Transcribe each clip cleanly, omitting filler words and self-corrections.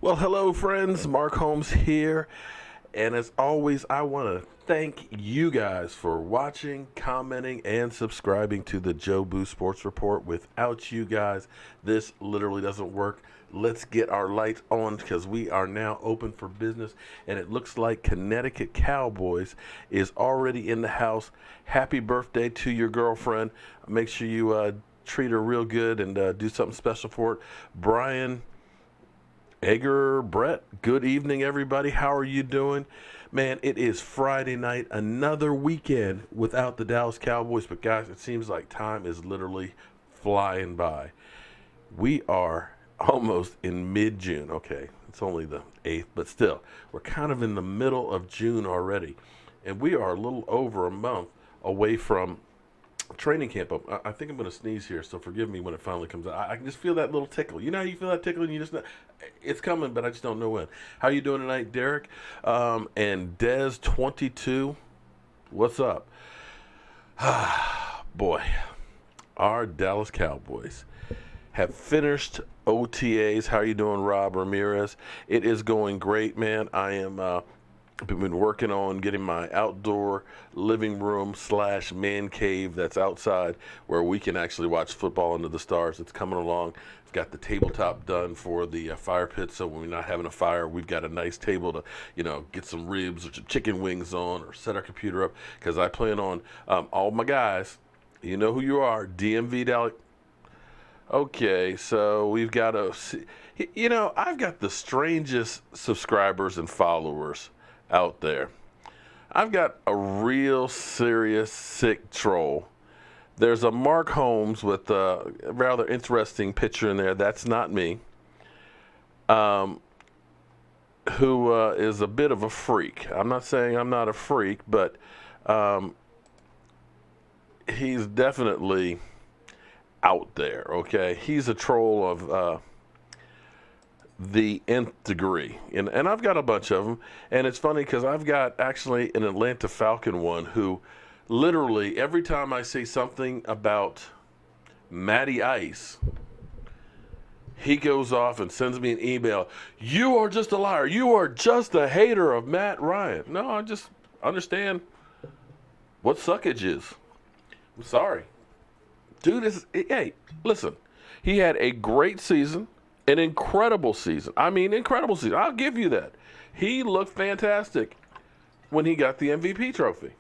Well, hello, friends. Mark Holmes here. And as always, I want to thank you guys for watching, commenting, and subscribing to the Joe Boo Sports Report. Without you guys, this literally doesn't work. Let's get our lights on because we are now open for business. And it looks like Connecticut Cowboys is already in the house. Happy birthday to your girlfriend. Make sure you treat her real good and do something special for her. Brian Egger, Brett, good evening, everybody. How are you doing? Man, it is Friday night, another weekend without the Dallas Cowboys. But, guys, it seems like time is literally flying by. We are almost in mid-June. Okay, it's only the 8th, but still, we're kind of in the middle of June already. And we are a little over a month away from training camp up. I think I'm going to sneeze here, so forgive me when it finally comes out. I can just feel that little tickle. You know how you feel that tickle and you just know it's coming, but I just don't know when. How you doing tonight, Derek? And Dez22, what's up? Boy, our Dallas Cowboys have finished OTAs. How you doing, Rob Ramirez? It is going great, man. I am been working on getting my outdoor living room / man cave that's outside where we can actually watch football under the stars. It's coming along. I've got the tabletop done for the fire pit, so when we're not having a fire, we've got a nice table to, get some ribs or some chicken wings on or set our computer up because I plan on all my guys. You know who you are, DMV Dallas. Okay, so we've got I've got the strangest subscribers and followers out there. I've got a real serious sick troll. There's a Mark Holmes with a rather interesting picture in there. That's not me. Who is a bit of a freak. I'm not saying I'm not a freak, but he's definitely out there, okay? He's a troll of the nth degree. And I've got a bunch of them. And it's funny because I've got actually an Atlanta Falcon one who literally every time I say something about Matty Ice, he goes off and sends me an email. You are just a liar. You are just a hater of Matt Ryan. No, I just understand what suckage is. I'm sorry. Dude, hey, listen. He had a great season. An incredible season. I mean, incredible season. I'll give you that. He looked fantastic when he got the MVP trophy.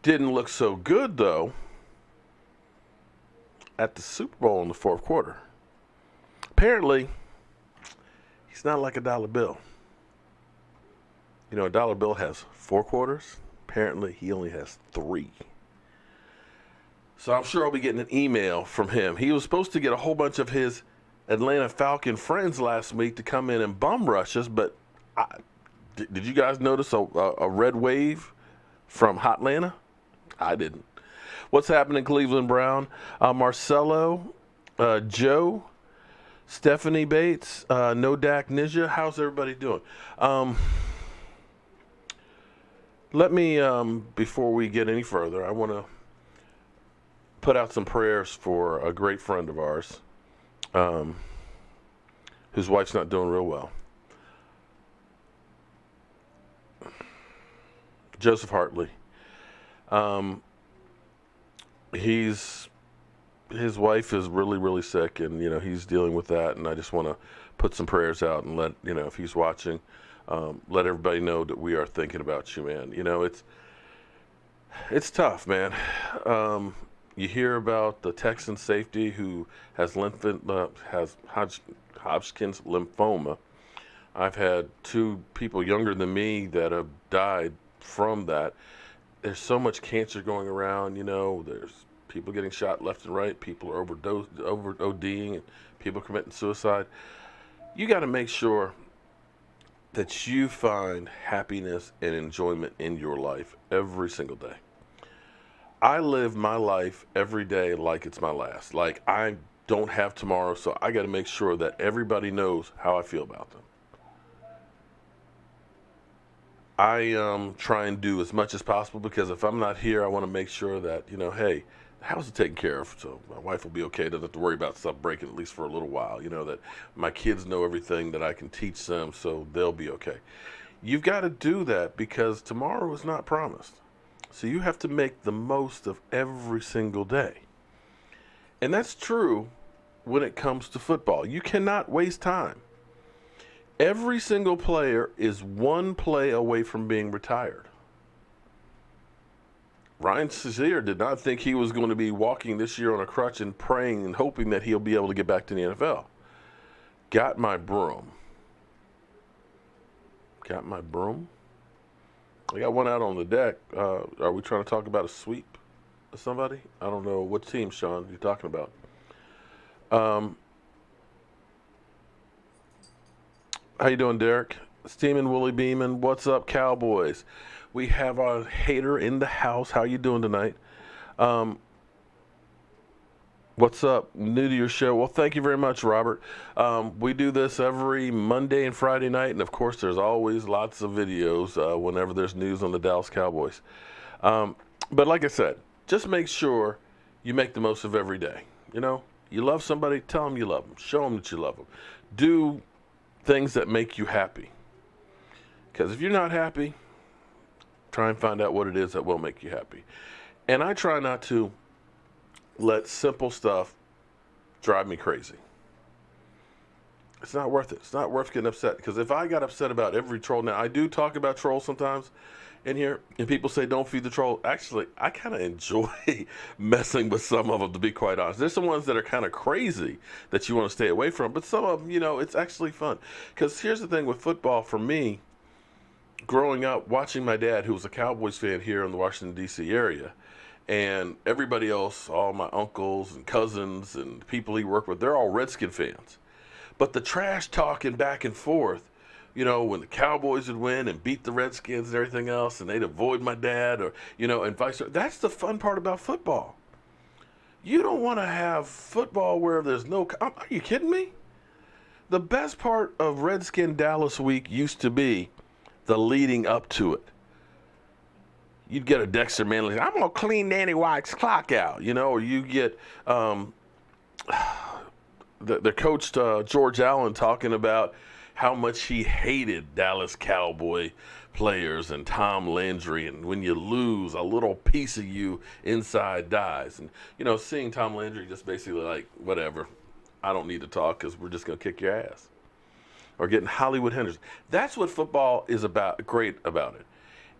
Didn't look so good, though, at the Super Bowl in the fourth quarter. Apparently, he's not like a dollar bill. You know, a dollar bill has 4 quarters. Apparently, he only has 3. So I'm sure I'll be getting an email from him. He was supposed to get a whole bunch of his Atlanta Falcon friends last week to come in and bum rush us, but did you guys notice a red wave from Hotlanta? I didn't. What's happening, Cleveland Brown? Marcelo, Joe, Stephanie Bates, No Dak Ninja. How's everybody doing? Let me, before we get any further, I want to put out some prayers for a great friend of ours whose wife's not doing real well. Joseph Hartley. His wife is really, really sick, and he's dealing with that. And I just want to put some prayers out and let if he's watching, let everybody know that we are thinking about you, man. It's tough, man. You hear about the Texan safety who has Hodgkin's lymphoma. I've had 2 people younger than me that have died from that. There's so much cancer going around, there's people getting shot left and right, people are over ODing, and people committing suicide. You got to make sure that you find happiness and enjoyment in your life every single day. I live my life every day like it's my last. Like I don't have tomorrow, so I got to make sure that everybody knows how I feel about them. I try and do as much as possible because if I'm not here, I want to make sure that, hey, house is taken care of, so my wife will be okay. Doesn't have to worry about stuff breaking, at least for a little while. That my kids know everything that I can teach them, so they'll be okay. You've got to do that because tomorrow is not promised. So you have to make the most of every single day. And that's true when it comes to football. You cannot waste time. Every single player is one play away from being retired. Ryan Shazier did not think he was going to be walking this year on a crutch and praying and hoping that he'll be able to get back to the NFL. Got my broom. I got one out on the deck. Are we trying to talk about a sweep of somebody? I don't know. What team, Sean, you're talking about? How you doing, Derek? Steamin' Willie Beeman. What's up, Cowboys? We have a hater in the house. How you doing tonight? What's up? New to your show. Well, thank you very much, Robert. We do this every Monday and Friday night, and of course, there's always lots of videos whenever there's news on the Dallas Cowboys. But like I said, just make sure you make the most of every day. You love somebody, tell them you love them. Show them that you love them. Do things that make you happy. Because if you're not happy, try and find out what it is that will make you happy. And I try not to let simple stuff drive me crazy. It's not worth it. It's not worth getting upset. Because if I got upset about every troll, now I do talk about trolls sometimes in here, and people say don't feed the troll. Actually, I kind of enjoy messing with some of them, to be quite honest. There's some ones that are kind of crazy that you want to stay away from, but some of them, it's actually fun. Because here's the thing with football for me, growing up, watching my dad, who was a Cowboys fan here in the Washington, D.C. area, and everybody else, all my uncles and cousins and people he worked with, they're all Redskin fans. But the trash talking back and forth, when the Cowboys would win and beat the Redskins and everything else, and they'd avoid my dad, or, and vice versa. That's the fun part about football. You don't want to have football where there's no... Are you kidding me? The best part of Redskin Dallas week used to be the leading up to it. You'd get a Dexter Manley, I'm going to clean Danny White's clock out, or you get the coach George Allen talking about how much he hated Dallas Cowboy players and Tom Landry, and when you lose, a little piece of you inside dies. And, seeing Tom Landry just basically like, whatever, I don't need to talk because we're just going to kick your ass. Or getting Hollywood Henderson. That's what football is great about it.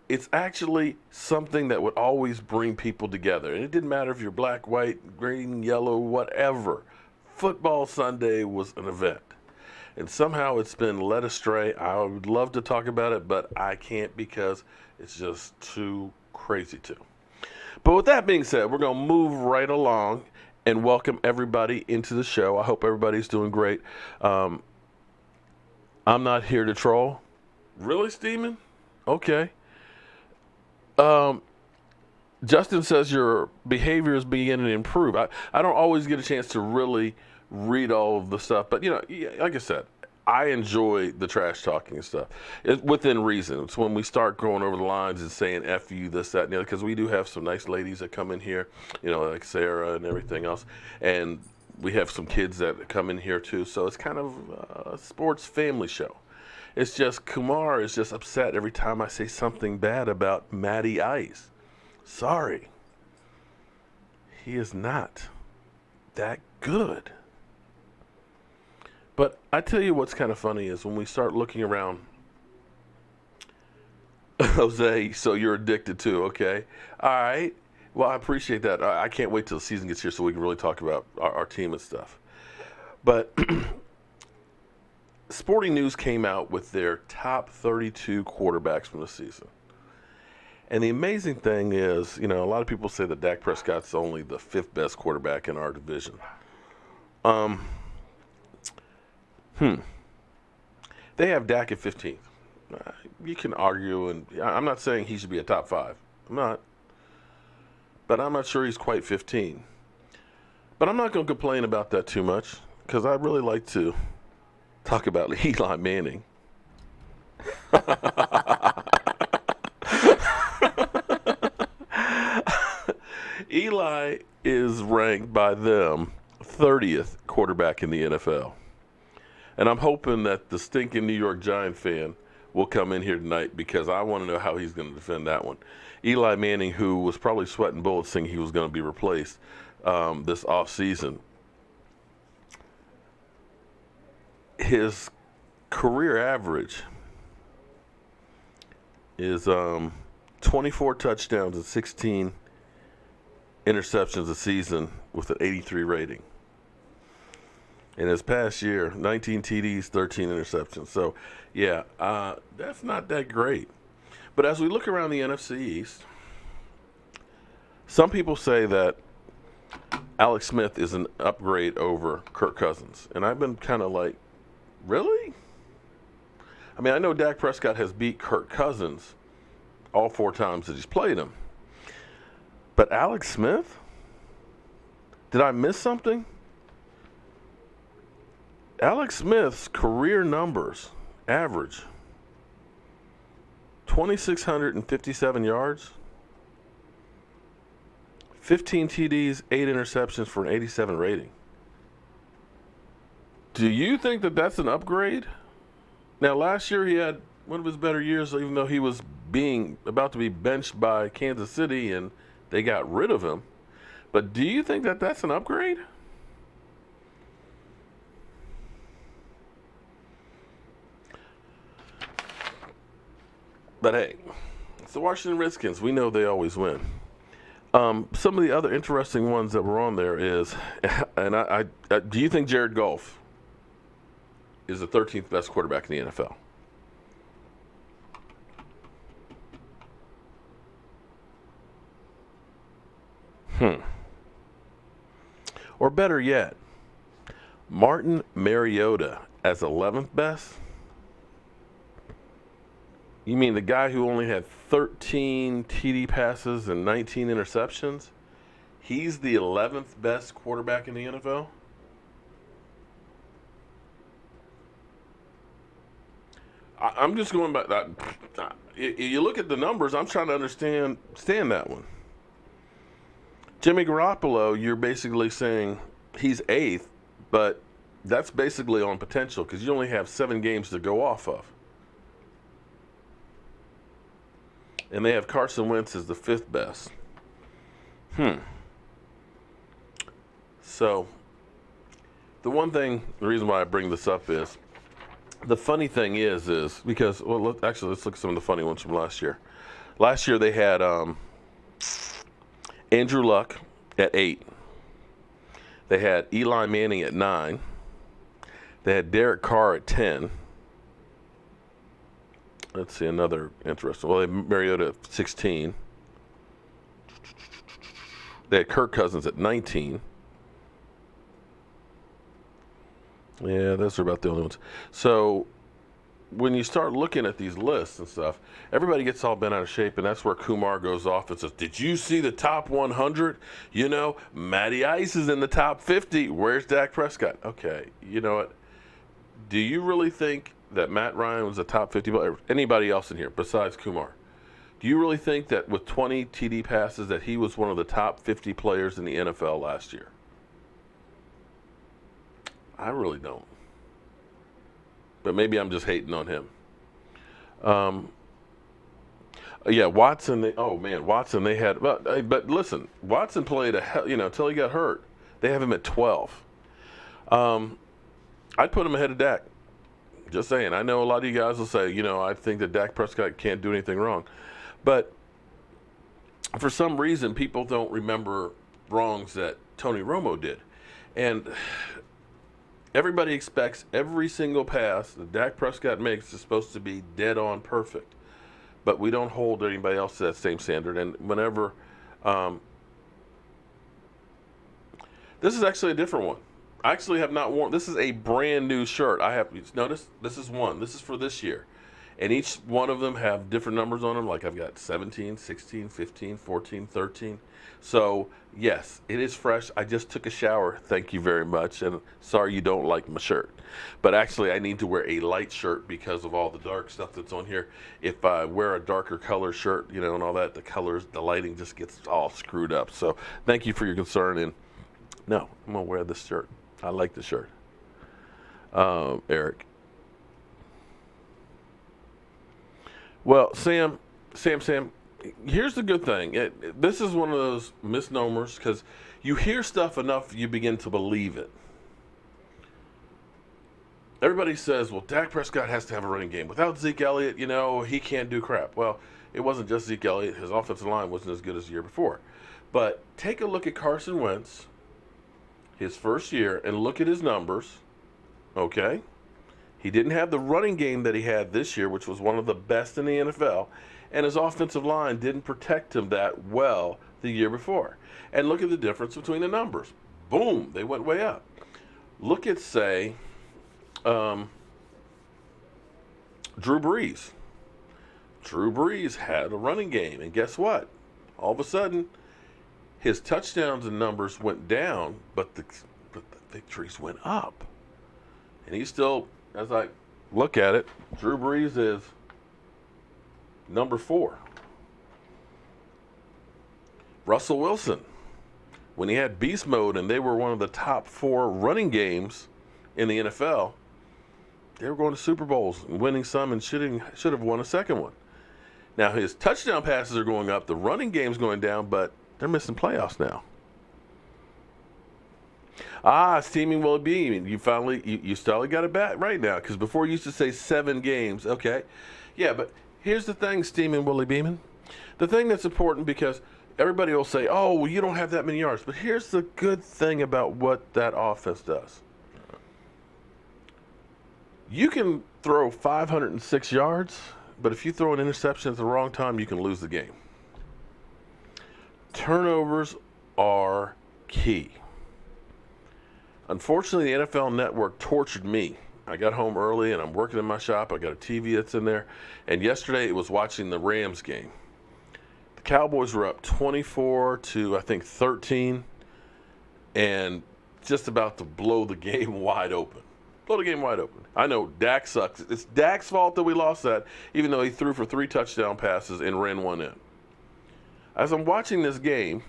It's actually something that would always bring people together. And it didn't matter if you're black, white, green, yellow, whatever. Football Sunday was an event. And somehow it's been led astray. I would love to talk about it, but I can't because it's just too crazy to. But with that being said, we're going to move right along and welcome everybody into the show. I hope everybody's doing great. I'm not here to troll. Really, Steeman? Okay. Justin says your behavior is beginning to improve. I don't always get a chance to really read all of the stuff, but like I said, I enjoy the trash talking and stuff. It's within reason. It's when we start going over the lines and saying F you, this, that, and the other, because we do have some nice ladies that come in here, like Sarah and everything else, and we have some kids that come in here too, so it's kind of a sports family show. It's just Kumar is just upset every time I say something bad about Matty Ice. Sorry. He is not that good. But I tell you what's kind of funny is when we start looking around. Jose, so you're addicted too, okay? All right. Well, I appreciate that. I can't wait till the season gets here so we can really talk about our team and stuff. But Sporting News came out with their top 32 quarterbacks from the season. And the amazing thing is, a lot of people say that Dak Prescott's only the 5th best quarterback in our division. They have Dak at 15th. You can argue, and I'm not saying he should be a top 5. I'm not. But I'm not sure he's quite 15. But I'm not going to complain about that too much, because I really like to talk about Eli Manning. Eli is ranked by them 30th quarterback in the NFL. And I'm hoping that the stinking New York Giant fan will come in here tonight because I want to know how he's going to defend that one. Eli Manning, who was probably sweating bullets saying he was going to be replaced this offseason, his career average is 24 touchdowns and 16 interceptions a season with an 83 rating. In his past year, 19 TDs, 13 interceptions. So, yeah, that's not that great. But as we look around the NFC East, some people say that Alex Smith is an upgrade over Kirk Cousins. And I've been kind of like, really? I mean, I know Dak Prescott has beat Kirk Cousins all 4 times that he's played him. But Alex Smith? Did I miss something? Alex Smith's career numbers average 2,657 yards, 15 TDs, 8 interceptions for an 87 rating. Do you think that that's an upgrade? Now, last year he had one of his better years, even though he was about to be benched by Kansas City and they got rid of him. But do you think that that's an upgrade? But hey, it's the Washington Redskins. We know they always win. Some of the other interesting ones that were on there is, and I do you think Jared Goff is the 13th best quarterback in the NFL? Or better yet, Martin Mariota as 11th best? You mean the guy who only had 13 TD passes and 19 interceptions? He's the 11th best quarterback in the NFL? I'm just going by that. You look at the numbers, I'm trying to understand that one. Jimmy Garoppolo, you're basically saying he's 8th, but that's basically on potential because you only have 7 games to go off of. And they have Carson Wentz as the 5th best. So, the reason why I bring this up is, the funny thing is because, well, let's look at some of the funny ones from last year. Last year they had Andrew Luck at 8. They had Eli Manning at 9. They had Derek Carr at 10. Let's see, another interesting. Well, they had Mariota at 16. They had Kirk Cousins at 19. Yeah, those are about the only ones. So when you start looking at these lists and stuff, everybody gets all bent out of shape, and that's where Kumar goes off and says, did you see the top 100? You know, Matty Ice is in the top 50. Where's Dak Prescott? Okay, you know what? Do you really think that Matt Ryan was a top 50 player? Anybody else in here besides Kumar? Do you really think that with 20 TD passes that he was one of the top 50 players in the NFL last year? I really don't. But maybe I'm just hating on him. Yeah, Watson. Watson. They had, but listen, Watson played until he got hurt. They have him at 12. I'd put him ahead of Dak. Just saying. I know a lot of you guys will say, I think that Dak Prescott can't do anything wrong, but for some reason, people don't remember wrongs that Tony Romo did, and everybody expects every single pass that Dak Prescott makes is supposed to be dead on perfect. But we don't hold anybody else to that same standard. And whenever, this is actually a different one. I actually have not worn, this is a brand new shirt. Notice, this is one. This is for this year. And each one of them have different numbers on them. Like I've got 17, 16, 15, 14, 13. So, yes, it is fresh. I just took a shower. Thank you very much. And sorry you don't like my shirt. But actually, I need to wear a light shirt because of all the dark stuff that's on here. If I wear a darker color shirt, you know, and all that, the colors, the lighting just gets all screwed up. So, thank you for your concern. And no, I'm going to wear this shirt. I like the shirt. Eric. Well, Sam, here's the good thing. This is one of those misnomers because you hear stuff enough, you begin to believe it. Everybody says, well, Dak Prescott has to have a running game. Without Zeke Elliott, you know, he can't do crap. Well, it wasn't just Zeke Elliott. His offensive line wasn't as good as the year before. But take a look at Carson Wentz, his first year, and look at his numbers, okay? He didn't have the running game that he had this year, which was one of the best in the NFL, and his offensive line didn't protect him that well the year before. And look at the difference between the numbers. Boom, they went way up. Look at, say, Drew Brees. Drew Brees had a running game, and guess what? All of a sudden, his touchdowns and numbers went down, but the victories went up. And he's still... As I look at it, Drew Brees is number 4. Russell Wilson, when he had beast mode and they were one of the top 4 running games in the NFL, they were going to Super Bowls and winning some and should have won a second one. Now his touchdown passes are going up, the running game's going down, but they're missing playoffs now. Steaming Willie Beam. You finally got it back right now. Because before you used to say 7 games. Okay. Yeah, but here's the thing, Steaming Willie Beeman. The thing that's important because everybody will say, oh, well, you don't have that many yards. But here's the good thing about what that offense does. You can throw 506 yards, but if you throw an interception at the wrong time, you can lose the game. Turnovers are key. Unfortunately, the NFL Network tortured me. I got home early, and I'm working in my shop. I got a TV that's in there. And yesterday, it was watching the Rams game. The Cowboys were up 24 to, I think, 13, and just about to blow the game wide open. Blow the game wide open. I know Dak sucks. It's Dak's fault that we lost that, even though he threw for 3 touchdown passes and ran one in. As I'm watching this game,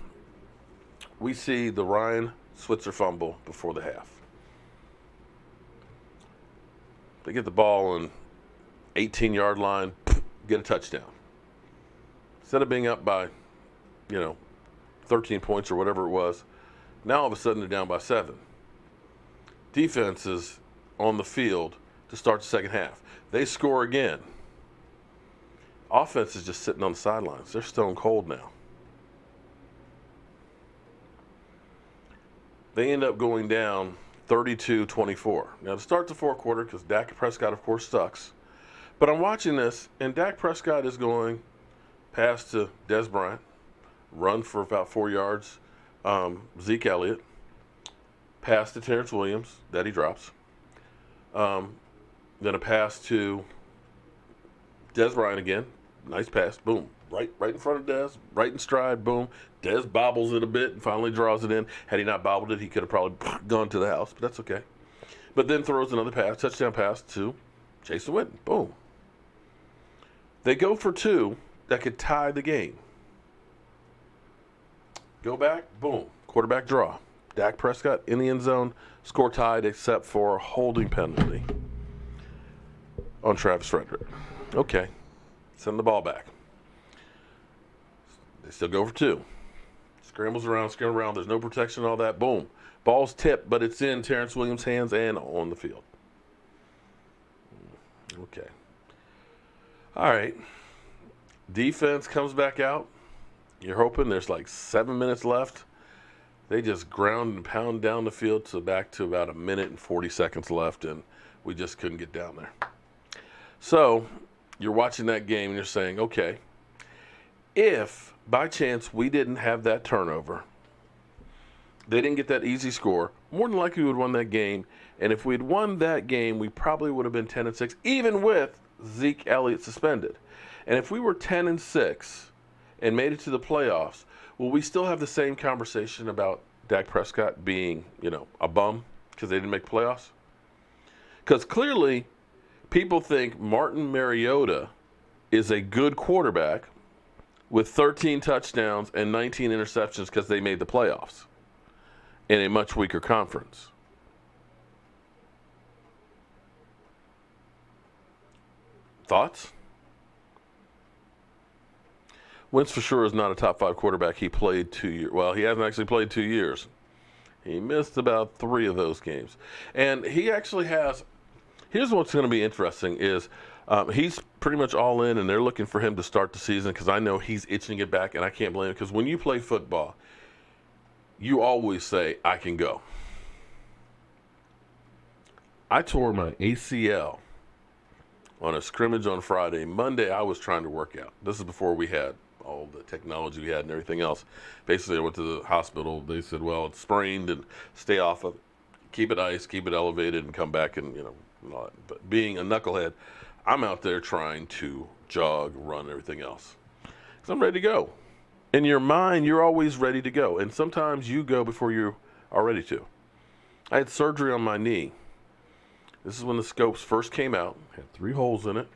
we see the Ryan Switzer fumble before the half. They get the ball on 18-yard line, get a touchdown. Instead of being up by, 13 points or whatever it was, now all of a sudden they're down by 7. Defense is on the field to start the second half. They score again. Offense is just sitting on the sidelines. They're stone cold now. They end up going down 32-24. Now, to start the fourth quarter, because Dak Prescott, of course, sucks. But I'm watching this, and Dak Prescott is going pass to Dez Bryant, run for about 4 yards. Zeke Elliott, pass to Terrence Williams, that he drops. Then a pass to Dez Bryant again. Nice pass, boom. Right in front of Dez, right in stride, boom. Dez bobbles it a bit and finally draws it in. Had he not bobbled it, he could have probably gone to the house, but that's okay. But then throws another pass, touchdown pass to Jason Witten, boom. They go for 2 that could tie the game. Go back, boom. Quarterback draw. Dak Prescott in the end zone, score tied except for a holding penalty on Travis Frederick. Okay, send the ball back. They still go for 2. Scrambles around. There's no protection, all that. Boom. Ball's tipped, but it's in Terrence Williams' hands and on the field. Okay. All right. Defense comes back out. You're hoping there's like 7 minutes left. They just ground and pound down the field to back to about 1 minute and 40 seconds left, and we just couldn't get down there. So you're watching that game and you're saying, okay, if by chance we didn't have that turnover, They didn't get that easy score. More than likely, we would have won that game. And if we'd won that game, we probably would have been 10-6, even with Zeke Elliott suspended. And if we were 10-6 and made it to the playoffs, will we still have the same conversation about Dak Prescott being, a bum because they didn't make the playoffs? Because clearly, people think Martin Mariota is a good quarterback with 13 touchdowns and 19 interceptions because they made the playoffs in a much weaker conference. Thoughts? Wentz for sure is not a top 5 quarterback. He played 2 years. Well, he hasn't actually played 2 years. He missed about 3 of those games. And he actually has, here's what's going to be interesting is he's pretty much all in, and they're looking for him to start the season because I know he's itching to get back, and I can't blame him because when you play football, you always say, I can go. I tore my ACL on a scrimmage on Friday. Monday, I was trying to work out. This is before we had all the technology we had and everything else. Basically, I went to the hospital. They said, well, it's sprained and stay off of it. Keep it ice, keep it elevated, and come back and, and all that. But being a knucklehead, I'm out there trying to jog, run, everything else. Because I'm ready to go. In your mind, you're always ready to go. And sometimes you go before you are ready to. I had surgery on my knee. This is when the scopes first came out. Had 3 holes in it.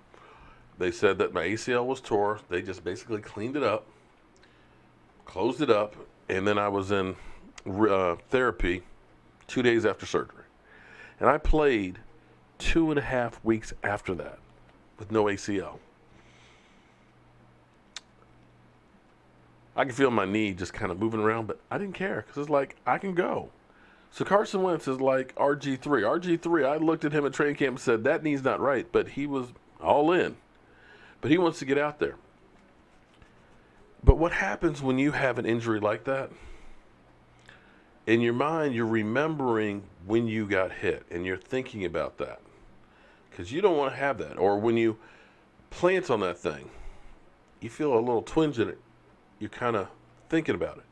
They said that my ACL was tore. They just basically cleaned it up, closed it up, and then I was in therapy 2 days after surgery. And I played 2.5 weeks after that with no ACL. I could feel my knee just kind of moving around, but I didn't care because it's like, I can go. So Carson Wentz is like RG3. RG3, I looked at him at training camp and said, that knee's not right, but he was all in. But he wants to get out there. But what happens when you have an injury like that? In your mind, you're remembering when you got hit, and you're thinking about that. Because you don't want to have that. Or when you plant on that thing, you feel a little twinge in it. You're kind of thinking about it.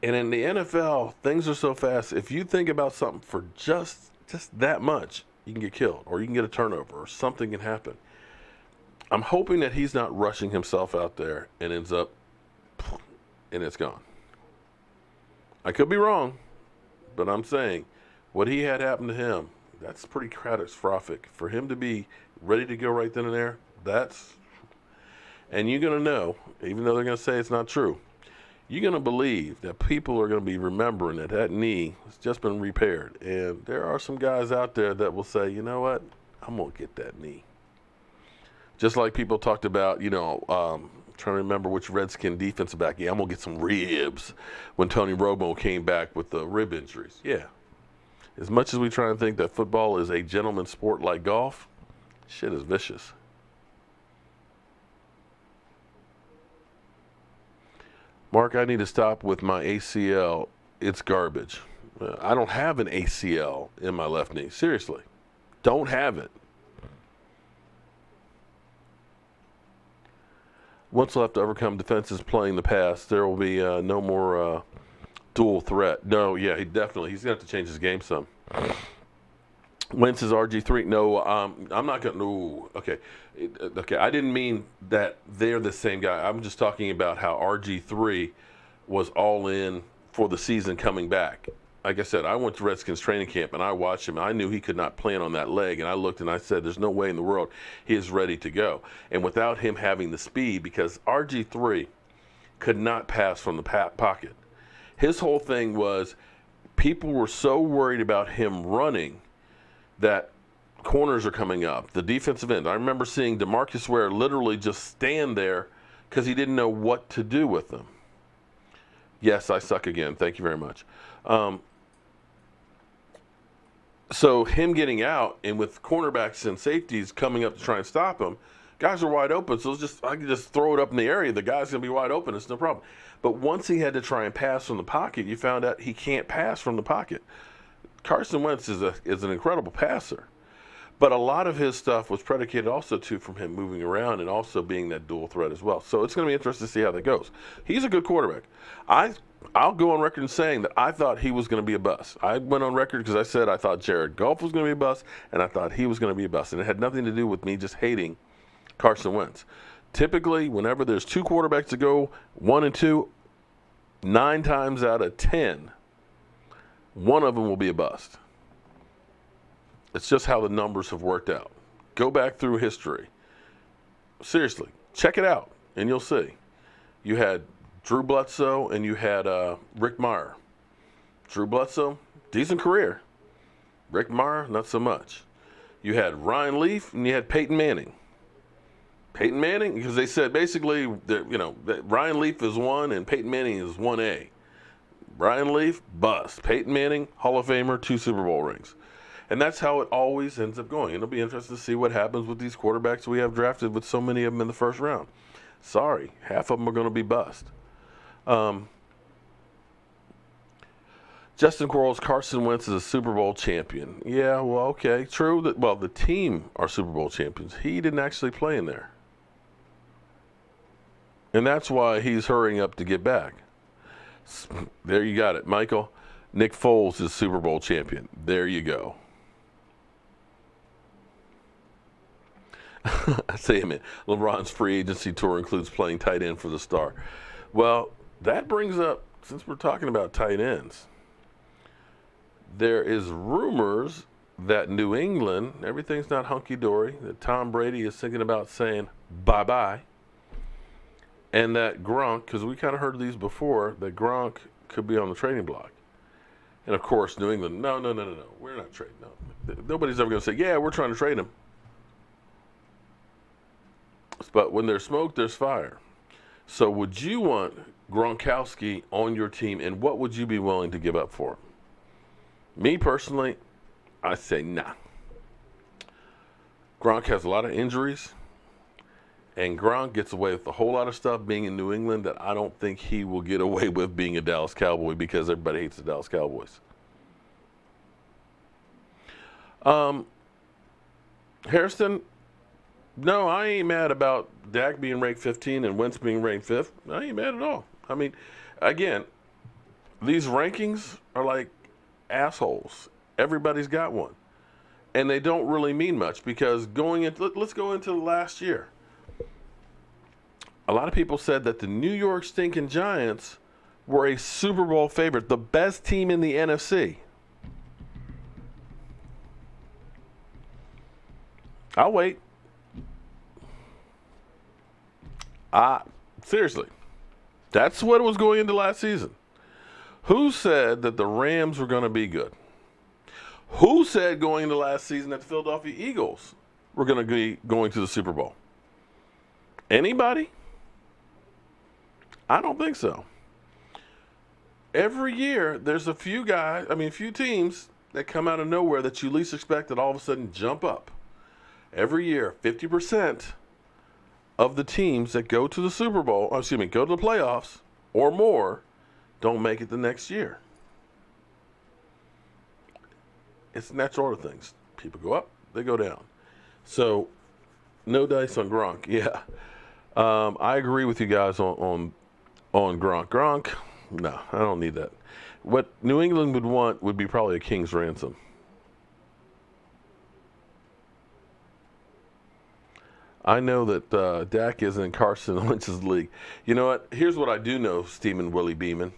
And in the NFL, things are so fast. If you think about something for just that much, you can get killed, or you can get a turnover, or something can happen. I'm hoping that he's not rushing himself out there and ends up, and it's gone. I could be wrong, but I'm saying what he had happen to him, that's pretty catastrophic. For him to be ready to go right then and there, and you're going to know, even though they're going to say it's not true, you're going to believe that people are going to be remembering that knee has just been repaired. And there are some guys out there that will say, you know what, I'm going to get that knee. Just like people talked about, trying to remember which Redskin defensive back, I'm going to get some ribs when Tony Romo came back with the rib injuries. Yeah. As much as we try and think that football is a gentleman's sport like golf, shit is vicious. Mark, I need to stop with my ACL. It's garbage. I don't have an ACL in my left knee. Seriously. Don't have it. Once we'll have to overcome defenses playing the pass, there will be no more dual threat. No, yeah, he's going to have to change his game some. Wentz is RG3. No, I'm not going to. Okay. Okay, I didn't mean that they're the same guy. I'm just talking about how RG3 was all in for the season coming back. Like I said, I went to Redskins training camp, and I watched him, and I knew he could not plan on that leg. And I looked, and I said, there's no way in the world he is ready to go. And without him having the speed, because RG3 could not pass from the pocket. His whole thing was people were so worried about him running that corners are coming up, the defensive end. I remember seeing DeMarcus Ware literally just stand there because he didn't know what to do with them. Yes, I suck again. Thank you very much. So him getting out, and with cornerbacks and safeties coming up to try and stop him, guys are wide open. So I can just throw it up in the area. The guy's going to be wide open. It's no problem. But once he had to try and pass from the pocket, you found out he can't pass from the pocket. Carson Wentz is an incredible passer. But a lot of his stuff was predicated also, too, from him moving around and also being that dual threat as well. So it's going to be interesting to see how that goes. He's a good quarterback. I I'll go on record in saying that I thought he was going to be a bust. I went on record because I said I thought Jared Goff was going to be a bust, and I thought he was going to be a bust. And it had nothing to do with me just hating Carson Wentz. Typically, whenever there's two quarterbacks to go, 1 and 2, 9 times out of 10, one of them will be a bust. It's just how the numbers have worked out. Go back through history. Seriously, check it out, and you'll see. You had Drew Bledsoe and you had Rick Meyer. Drew Bledsoe, decent career. Rick Meyer, not so much. You had Ryan Leaf and you had Peyton Manning. Peyton Manning, because they said basically that Ryan Leaf is 1 and Peyton Manning is 1A. Ryan Leaf, bust. Peyton Manning, Hall of Famer, 2 Super Bowl rings. And that's how it always ends up going. It'll be interesting to see what happens with these quarterbacks we have drafted with so many of them in the first round. Sorry, half of them are going to be bust. Justin Quarles, Carson Wentz is a Super Bowl champion. Yeah, well, okay, true. The team are Super Bowl champions. He didn't actually play in there. And that's why he's hurrying up to get back. There you got it, Michael. Nick Foles is Super Bowl champion. There you go. Say a minute. LeBron's free agency tour includes playing tight end for the star. Well, that brings up, since we're talking about tight ends, there is rumors that New England, everything's not hunky-dory, that Tom Brady is thinking about saying bye-bye, and that Gronk, because we kind of heard these before, that Gronk could be on the trading block. And, of course, New England, no, we're not trading. No. Nobody's ever going to say, yeah, we're trying to trade him. But when there's smoke, there's fire. So would you want Gronkowski on your team, and what would you be willing to give up for him? Me, personally, I say nah. Gronk has a lot of injuries, and Gronk gets away with a whole lot of stuff being in New England that I don't think he will get away with being a Dallas Cowboy because everybody hates the Dallas Cowboys. Harrison, no, I ain't mad about Dak being ranked 15 and Wentz being ranked 5th. I ain't mad at all. I mean, again, these rankings are like assholes. Everybody's got one. And they don't really mean much because let's go into last year. A lot of people said that the New York stinking Giants were a Super Bowl favorite, the best team in the NFC. I'll wait. Seriously, that's what was going into last season. Who said that the Rams were going to be good? Who said going into last season that the Philadelphia Eagles were going to be going to the Super Bowl? Anybody? I don't think so. Every year, there's a few teams that come out of nowhere that you least expect that all of a sudden jump up. Every year, 50% of the teams that go to the Super Bowl, go to the playoffs or more, don't make it the next year. It's the natural order of things. People go up, they go down. So, no dice on Gronk. Yeah. I agree with you guys on Gronk. Gronk, no, I don't need that. What New England would want would be probably a king's ransom. I know that Dak is in Carson Wentz's league. You know what? Here's what I do know, Stephen Willie Beeman,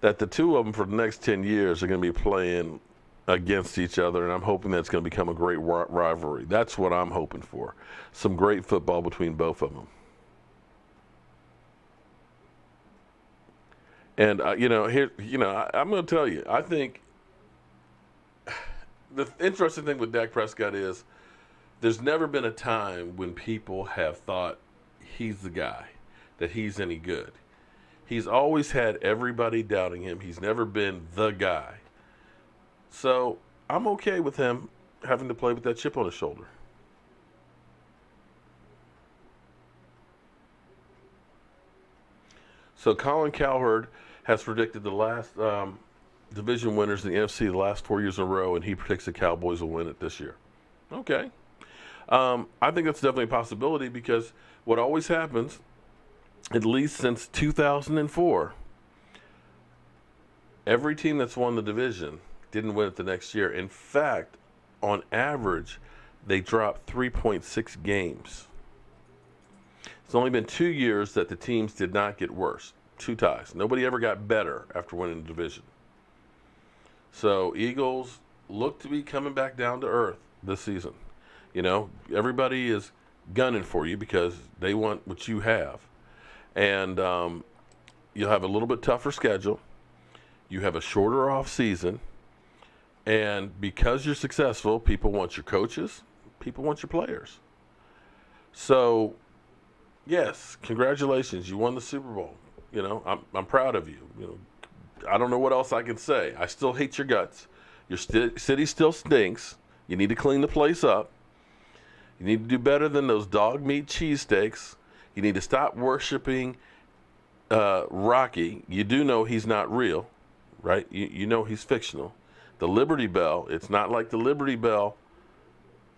that the two of them for the next 10 years are going to be playing against each other, and I'm hoping that's going to become a great rivalry. That's what I'm hoping for. Some great football between both of them. And, I'm going to tell you, I think the interesting thing with Dak Prescott is there's never been a time when people have thought he's the guy, that he's any good. He's always had everybody doubting him. He's never been the guy. So I'm okay with him having to play with that chip on his shoulder. So Colin Cowherd has predicted the last division winners in the NFC the last 4 years in a row, and he predicts the Cowboys will win it this year. Okay. I think that's definitely a possibility because what always happens, at least since 2004, Every team that's won the division didn't win it the next year. In fact, on average, they dropped 3.6 games. It's only been 2 years that the teams did not get worse. 2 ties. Nobody ever got better after winning the division. So Eagles look to be coming back down to earth this season. You know, everybody is gunning for you because they want what you have. And you'll have a little bit tougher schedule. You have a shorter off season. And because you're successful, people want your coaches. People want your players. So, yes, congratulations. You won the Super Bowl. You know, I'm proud of you. You know, I don't know what else I can say. I still hate your guts. Your city still stinks. You need to clean the place up. You need to do better than those dog meat cheesesteaks. You need to stop worshiping Rocky. You do know he's not real, right? You know he's fictional. The Liberty Bell, it's not like the Liberty Bell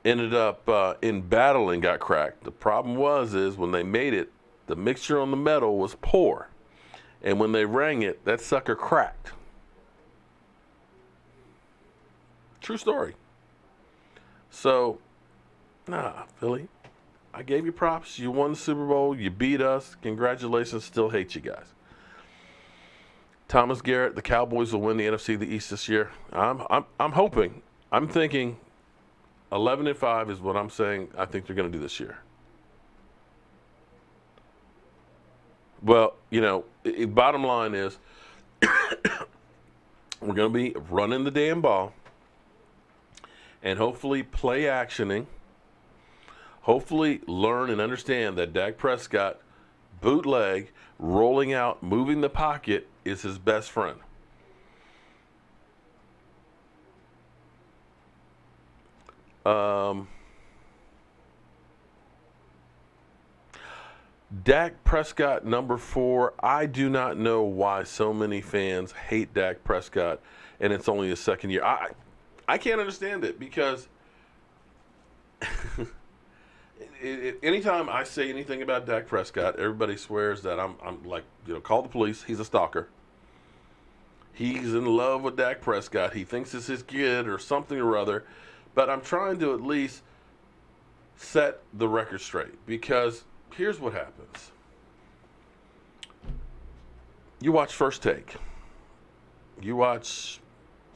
ended up in battle and got cracked. The problem is when they made it, the mixture on the metal was poor. And when they rang it, that sucker cracked. True story. So, Philly, I gave you props. You won the Super Bowl. You beat us. Congratulations. Still hate you guys. Thomas Garrett, the Cowboys will win the NFC, the East this year. I'm hoping. I'm thinking 11-5 is what I'm saying I think they're going to do this year. Well, you know, bottom line is we're going to be running the damn ball and hopefully play actioning. Hopefully learn and understand that Dak Prescott, bootleg, rolling out, moving the pocket is his best friend. Dak Prescott, number 4. I do not know why so many fans hate Dak Prescott, and it's only his second year. I can't understand it because anytime I say anything about Dak Prescott, everybody swears that I'm like, you know, call the police. He's a stalker. He's in love with Dak Prescott. He thinks it's his kid or something or other. But I'm trying to at least set the record straight because here's what happens. You watch First Take. You watch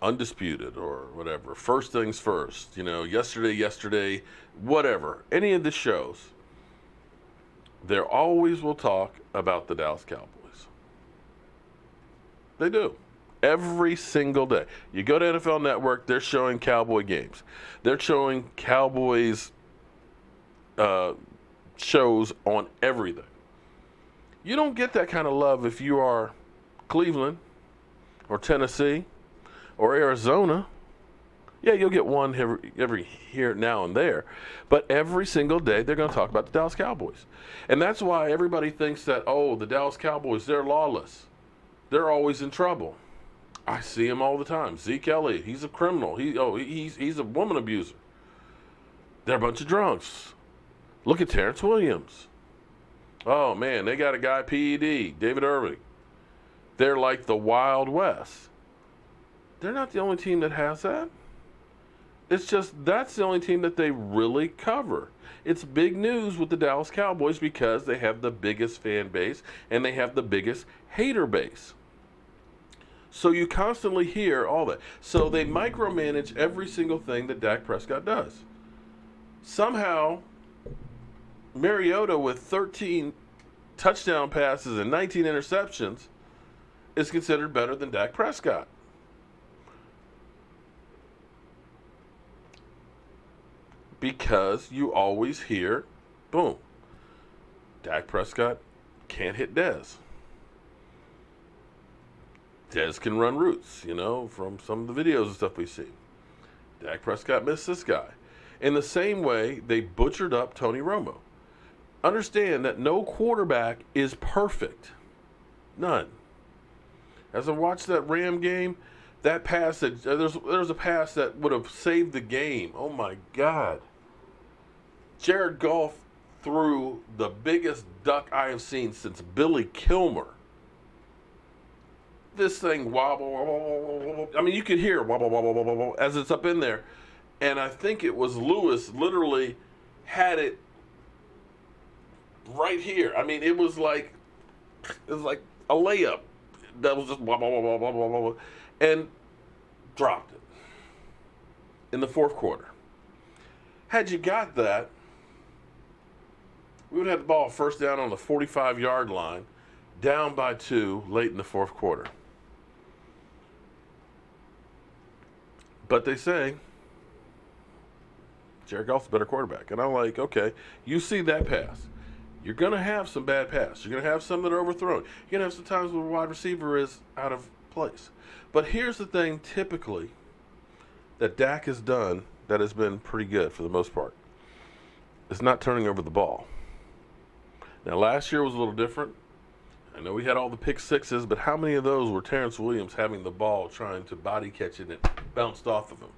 Undisputed or whatever. First Things First. You know, yesterday, whatever. Any of the shows. They always will talk about the Dallas Cowboys. They do. Every single day. You go to NFL Network, they're showing Cowboy games. They're showing Cowboys shows on everything. You don't get that kind of love if you are Cleveland or Tennessee or Arizona. Yeah, you'll get one every here, now, and there. But every single day, they're going to talk about the Dallas Cowboys. And that's why everybody thinks that, oh, the Dallas Cowboys, they're lawless. They're always in trouble. I see him all the time. Zeke Elliott, he's a criminal. He's a woman abuser. They're a bunch of drunks. Look at Terrence Williams. Oh, man, they got a guy, PED, David Irving. They're like the Wild West. They're not the only team that has that. It's just that's the only team that they really cover. It's big news with the Dallas Cowboys because they have the biggest fan base and they have the biggest hater base. So you constantly hear all that. So they micromanage every single thing that Dak Prescott does. Somehow, Mariota with 13 touchdown passes and 19 interceptions is considered better than Dak Prescott. Because you always hear, boom, Dak Prescott can't hit Dez. Dez can run routes, you know, from some of the videos and stuff we see. Dak Prescott missed this guy. In the same way, they butchered up Tony Romo. Understand that no quarterback is perfect. None. As I watched that Ram game, that pass, there's a pass that would have saved the game. Oh, my God. Jared Goff threw the biggest duck I have seen since Billy Kilmer. this thing wobble, wobble, wobble, wobble. I mean, you could hear wobble, wobble, wobble, wobble as it's up in there. And I think it was Lewis literally had it right here. I mean, it was like a layup that was just wobble, wobble, wobble, wobble, wobble, and dropped it in the fourth quarter. Had you got that, we would have the ball first down on the 45-yard line, down by 2 late in the fourth quarter. But they say Jared Goff's a better quarterback. And I'm like, okay, you see that pass. You're going to have some bad passes. You're going to have some that are overthrown. You're going to have some times where a wide receiver is out of place. But here's the thing, typically, that Dak has done that has been pretty good for the most part. It's not turning over the ball. Now, last year was a little different. I know we had all the pick sixes, but how many of those were Terrence Williams having the ball, trying to body catch it, and it bounced off of him?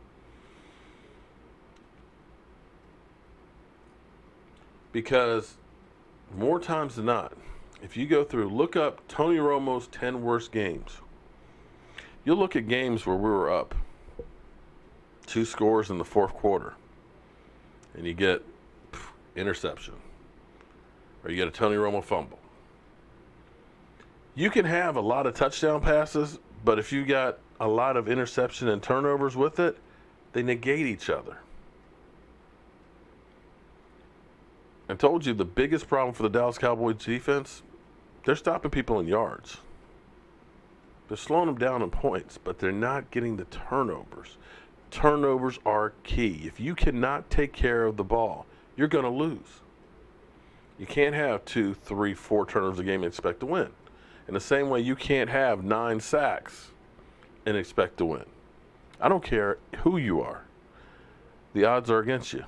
Because more times than not, if you go through, look up Tony Romo's 10 worst games. You'll look at games where we were up 2 scores in the fourth quarter, and you get interception, or you get a Tony Romo fumble. You can have a lot of touchdown passes, but if you got a lot of interception and turnovers with it, they negate each other. I told you the biggest problem for the Dallas Cowboys defense, they're stopping people in yards. They're slowing them down in points, but they're not getting the turnovers. Turnovers are key. If you cannot take care of the ball, you're going to lose. You can't have 2, 3, 4 turnovers a game and expect to win. In the same way, you can't have 9 sacks and expect to win. I don't care who you are. The odds are against you.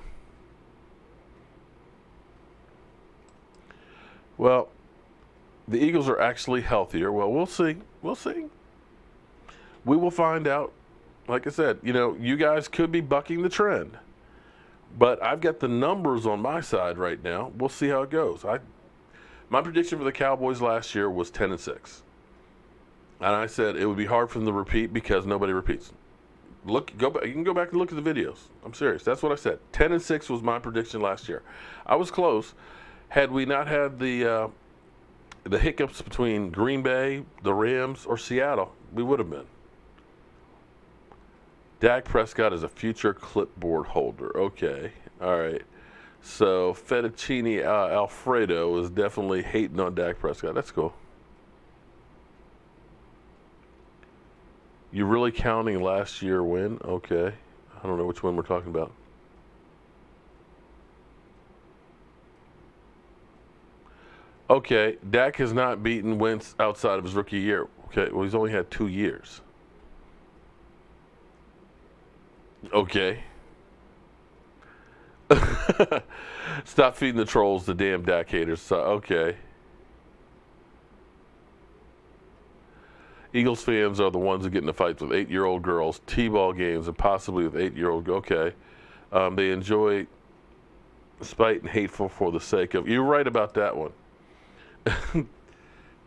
Well, the Eagles are actually healthier. Well, we'll see. We'll see. We will find out. Like I said, you guys could be bucking the trend. But I've got the numbers on my side right now. We'll see how it goes. My prediction for the Cowboys last year was 10-6. And I said it would be hard for them to repeat because nobody repeats. Go back. You can go back and look at the videos. I'm serious. That's what I said. 10-6 was my prediction last year. I was close. Had we not had the hiccups between Green Bay, the Rams, or Seattle, we would have been. Dak Prescott is a future clipboard holder. Okay. All right. So Fettuccine Alfredo is definitely hating on Dak Prescott. That's cool. You really counting last year win? Okay. I don't know which one we're talking about. Okay, Dak has not beaten Wentz outside of his rookie year. Okay, well, he's only had 2 years. Okay. Stop feeding the trolls, the damn Dak haters. So, okay. Eagles fans are the ones who get into fights with 8-year-old girls, T-ball games, and possibly with 8-year-old. Okay. They enjoy spite and hateful for the sake of. You're right about that one.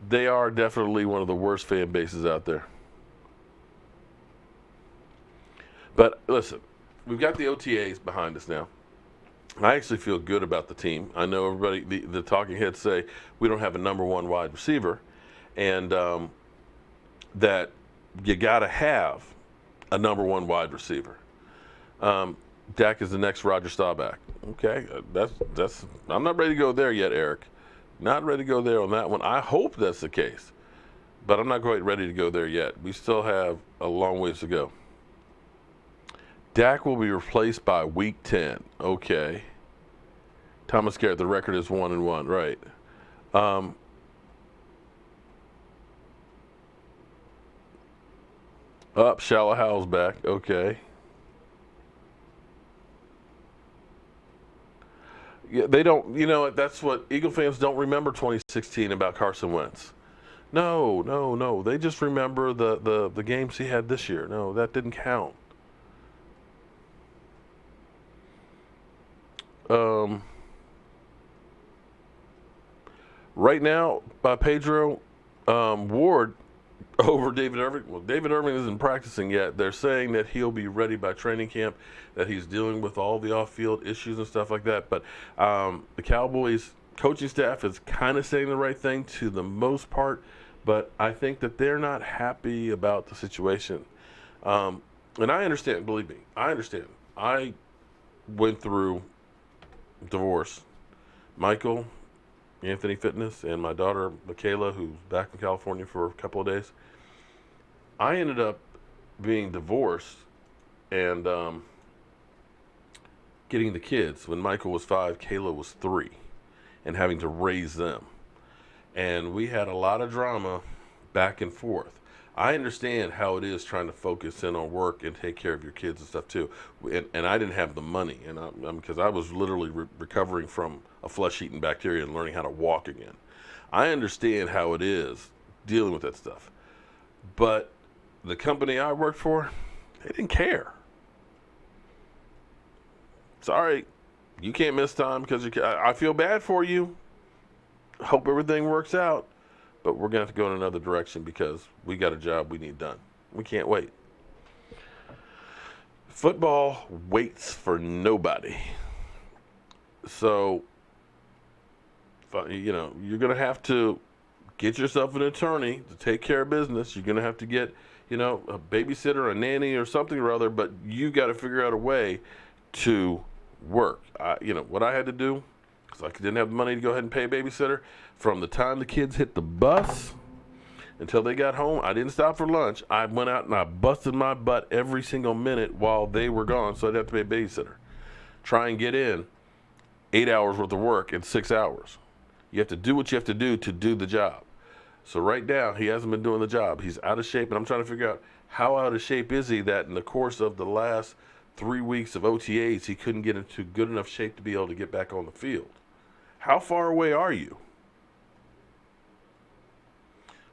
They are definitely one of the worst fan bases out there. But listen, we've got the OTAs behind us now. I actually feel good about the team. I know everybody, the talking heads say we don't have a number 1 wide receiver, and that you got to have a number 1 wide receiver. Dak is the next Roger Staubach. Okay, that's. I'm not ready to go there yet, Eric. Not ready to go there on that one. I hope that's the case, but I'm not quite ready to go there yet. We still have a long ways to go. Dak will be replaced by week 10. Okay. Thomas Garrett, the record is 1-1, right? Shallow Hal's back. Okay. Yeah, they don't. That's what Eagle fans don't remember 2016 about Carson Wentz. No. They just remember the games he had this year. No, that didn't count. Right now, Pedro Ward over David Irving. Well, David Irving isn't practicing yet. They're saying that he'll be ready by training camp, that he's dealing with all the off-field issues and stuff like that. But the Cowboys coaching staff is kind of saying the right thing to the most part, but I think that they're not happy about the situation. And I understand, believe me, I understand. I went through divorce. Michael, Anthony Fitness, and my daughter, Michaela, who's back in California for a couple of days. I ended up being divorced and getting the kids. When Michael was 5, Kayla was 3, and having to raise them. And we had a lot of drama back and forth. I understand how it is trying to focus in on work and take care of your kids and stuff too. And I didn't have the money, and because I was literally recovering from a flesh-eating bacteria and learning how to walk again. I understand how it is dealing with that stuff. But the company I worked for, they didn't care. Sorry, you can't miss time because I feel bad for you. Hope everything works out. But we're going to have to go in another direction because we got a job we need done. We can't wait. Football waits for nobody. So, you know, you're going to have to get yourself an attorney to take care of business. You're going to have to get, you know, a babysitter, a nanny, or something or other. But you got to figure out a way to work. You know, what I had to do, because I didn't have the money to go ahead and pay a babysitter, from the time the kids hit the bus until they got home, I didn't stop for lunch. I went out and I busted my butt every single minute while they were gone, so I'd have to pay a babysitter. Try and get in 8 hours worth of work in 6 hours. You have to do what you have to do the job. So right now, he hasn't been doing the job. He's out of shape, and I'm trying to figure out how out of shape is he that in the course of the last 3 weeks of OTAs, he couldn't get into good enough shape to be able to get back on the field. How far away are you?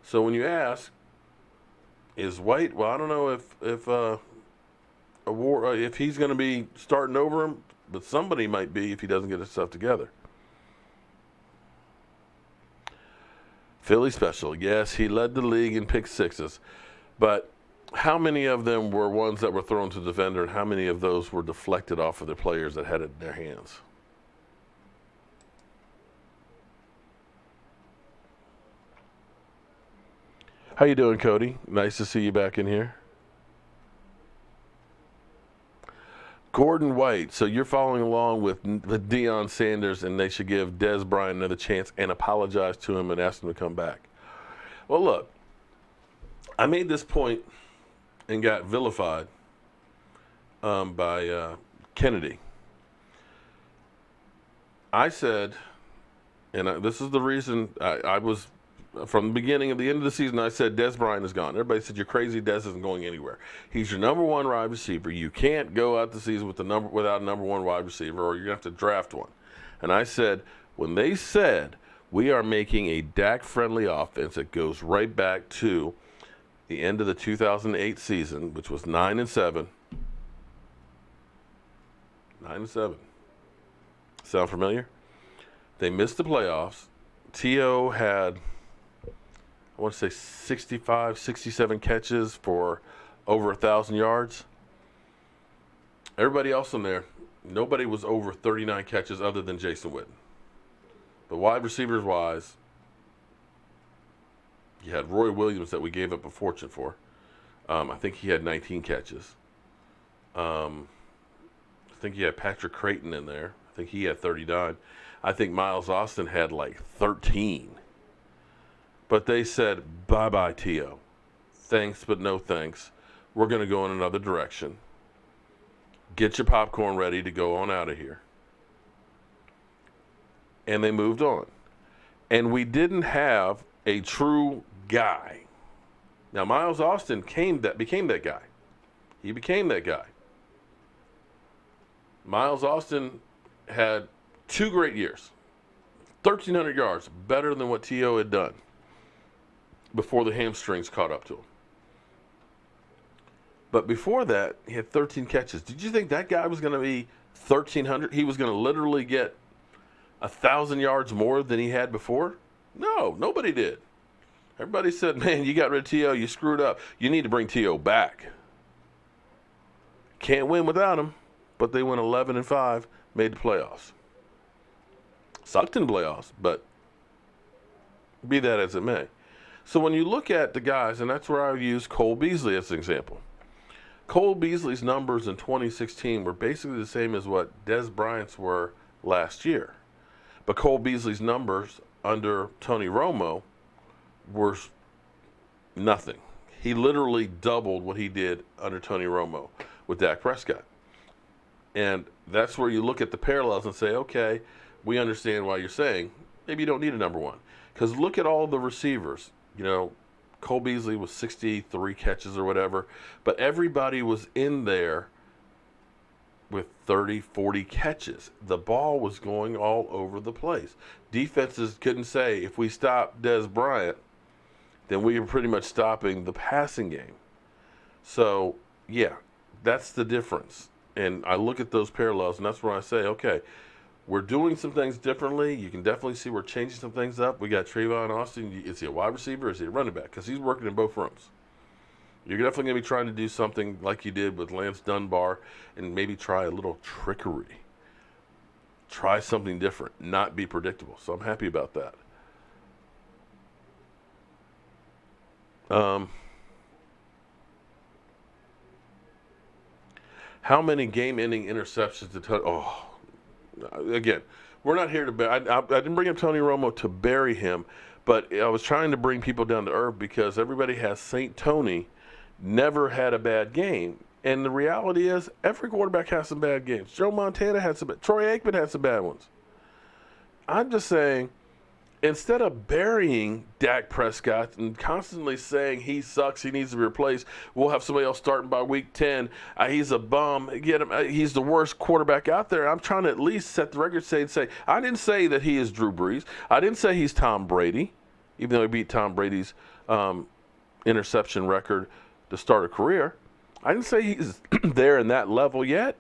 So when you ask, is White? Well, I don't know if he's going to be starting over him, but somebody might be if he doesn't get his stuff together. Philly special, yes, he led the league in pick sixes, but how many of them were ones that were thrown to the defender, and how many of those were deflected off of the players that had it in their hands? How you doing, Cody? Nice to see you back in here. Gordon White. So you're following along with Deion Sanders, and they should give Des Bryant another chance and apologize to him and ask him to come back. Well, look, I made this point and got vilified by Kennedy. I said, and this is the reason I was, from the beginning of the end of the season, I said Des Bryant is gone. Everybody said, you're crazy, Des isn't going anywhere. He's your number one wide receiver. You can't go out the season without a number one wide receiver, or you're going to have to draft one. And I said, when they said we are making a Dak-friendly offense that goes right back to the end of the 2008 season, which was 9-7. 9-7. Sound familiar? They missed the playoffs. T.O. had, I want to say 65, 67 catches for over 1,000 yards. Everybody else in there, nobody was over 39 catches other than Jason Witten. But wide receivers wise, you had Roy Williams that we gave up a fortune for. I think he had 19 catches. I think you had Patrick Creighton in there. I think he had 39. I think Miles Austin had like 13. But they said, bye-bye, T.O. Thanks, but no thanks. We're going to go in another direction. Get your popcorn ready to go on out of here. And they moved on. And we didn't have a true guy. Now, Miles Austin became that guy. He became that guy. Miles Austin had 2 great years. 1,300 yards, better than what T.O. had done before the hamstrings caught up to him. But before that, he had 13 catches. Did you think that guy was going to be 1,300? He was going to literally get 1,000 yards more than he had before? No, nobody did. Everybody said, man, you got rid of T.O., you screwed up. You need to bring T.O. back. Can't win without him, but they went 11-5, made the playoffs. Sucked in the playoffs, but be that as it may. So when you look at the guys, and that's where I use Cole Beasley as an example. Cole Beasley's numbers in 2016 were basically the same as what Des Bryant's were last year. But Cole Beasley's numbers under Tony Romo were nothing. He literally doubled what he did under Tony Romo with Dak Prescott. And that's where you look at the parallels and say, okay, we understand why you're saying maybe you don't need a number one. Because look at all the receivers. You know, Cole Beasley was 63 catches or whatever, but everybody was in there with 30, 40 catches. The ball was going all over the place. Defenses couldn't say, if we stop Des Bryant, then we are pretty much stopping the passing game. So, yeah, that's the difference. And I look at those parallels, and that's where I say, okay, we're doing some things differently. You can definitely see we're changing some things up. We got Trayvon Austin. Is he a wide receiver or is he a running back? Because he's working in both rooms. You're definitely going to be trying to do something like you did with Lance Dunbar and maybe try a little trickery. Try something different, not be predictable. So I'm happy about that. How many game-ending interceptions did again, we're not here to I didn't bring up Tony Romo to bury him, but I was trying to bring people down to earth because everybody has St. Tony never had a bad game. And the reality is every quarterback has some bad games. Joe Montana had some, Troy Aikman had some bad ones. I'm just saying, instead of burying Dak Prescott and constantly saying he sucks, he needs to be replaced, we'll have somebody else starting by week 10, he's a bum, get him, he's the worst quarterback out there. I'm trying to at least set the record straight and say, I didn't say that he is Drew Brees. I didn't say he's Tom Brady, even though he beat Tom Brady's interception record to start a career. I didn't say he's there in that level yet.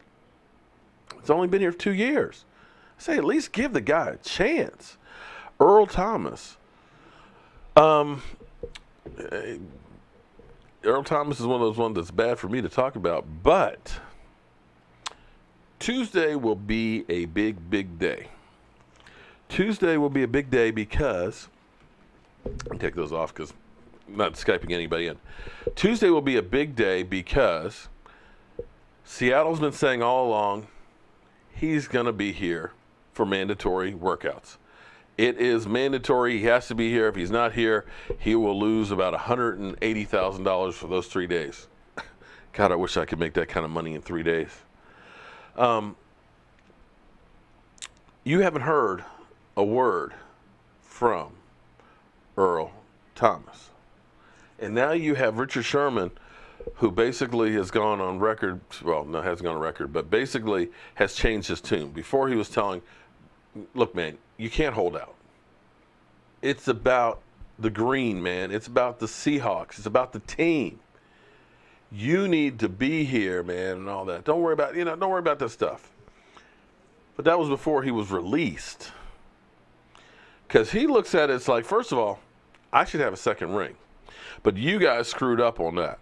It's only been here for 2 years. I say at least give the guy a chance. Earl Thomas. Earl Thomas is one of those ones that's bad for me to talk about, but Tuesday will be a big, big day. Tuesday will be a big day because, I'll take those off because I'm not Skyping anybody in. Tuesday will be a big day because Seattle's been saying all along he's going to be here for mandatory workouts. It is mandatory. He has to be here. If he's not here, he will lose about $180,000 for those 3 days. God, I wish I could make that kind of money in 3 days. You haven't heard a word from Earl Thomas. And now you have Richard Sherman, who basically has gone on record, well, no, hasn't gone on record, but basically has changed his tune. Before he was telling, look, man, you can't hold out. It's about the green, man. It's about the Seahawks. It's about the team. You need to be here, man, and all that. Don't worry about that stuff. But that was before he was released. Because he looks at it, it's like, first of all, I should have a second ring. But you guys screwed up on that.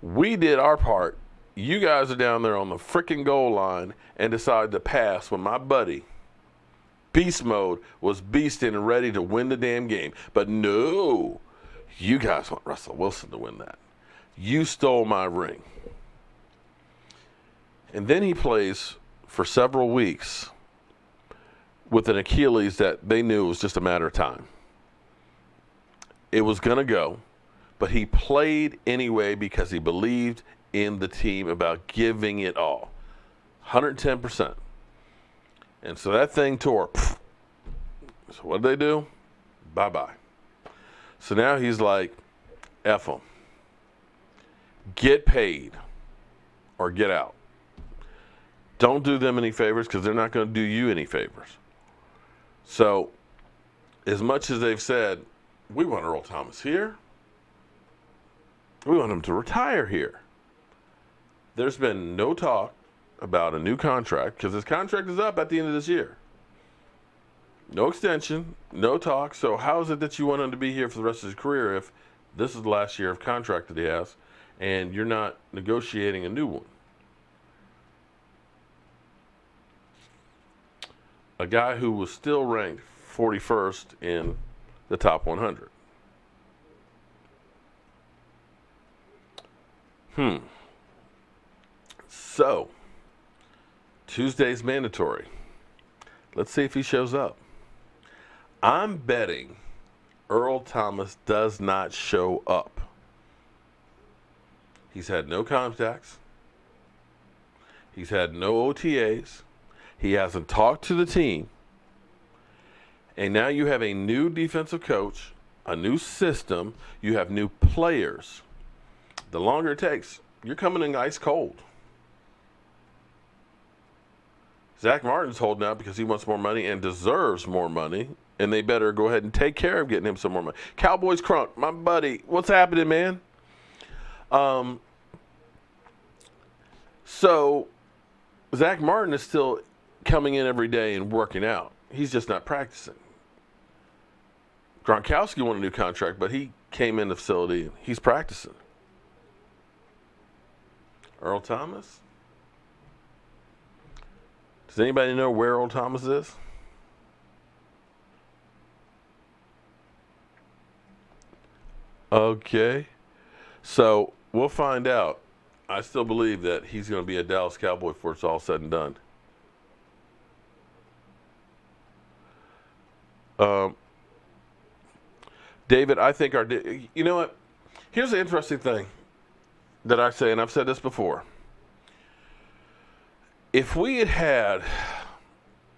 We did our part. You guys are down there on the freaking goal line and decided to pass when my buddy, Beast Mode, was beasting and ready to win the damn game. But no, you guys want Russell Wilson to win that. You stole my ring. And then he plays for several weeks with an Achilles that they knew was just a matter of time. It was going to go, but he played anyway because he believed in the team about giving it all. 110%. And so that thing tore. So what did they do? Bye-bye. So now he's like, F them. Get paid or get out. Don't do them any favors because they're not going to do you any favors. So as much as they've said, we want Earl Thomas here, we want him to retire here, there's been no talk about a new contract because his contract is up at the end of this year. No extension, no talk. So how is it that you want him to be here for the rest of his career if this is the last year of contract that he has and you're not negotiating a new one? A guy who was still ranked 41st in the top 100. So, Tuesday's mandatory. Let's see if he shows up. I'm betting Earl Thomas does not show up. He's had no contacts. He's had no OTAs. He hasn't talked to the team. And now you have a new defensive coach, a new system. You have new players. The longer it takes, you're coming in ice cold. Zach Martin's holding out because he wants more money and deserves more money. And they better go ahead and take care of getting him some more money. Cowboys Crunk, my buddy, what's happening, man? So Zach Martin is still coming in every day and working out. He's just not practicing. Gronkowski won a new contract, but he came in the facility and he's practicing. Earl Thomas? Does anybody know where Earl Thomas is? Okay. So we'll find out. I still believe that he's going to be a Dallas Cowboy before it's all said and done. David, I think you know what? Here's the interesting thing that I say, and I've said this before. If we had had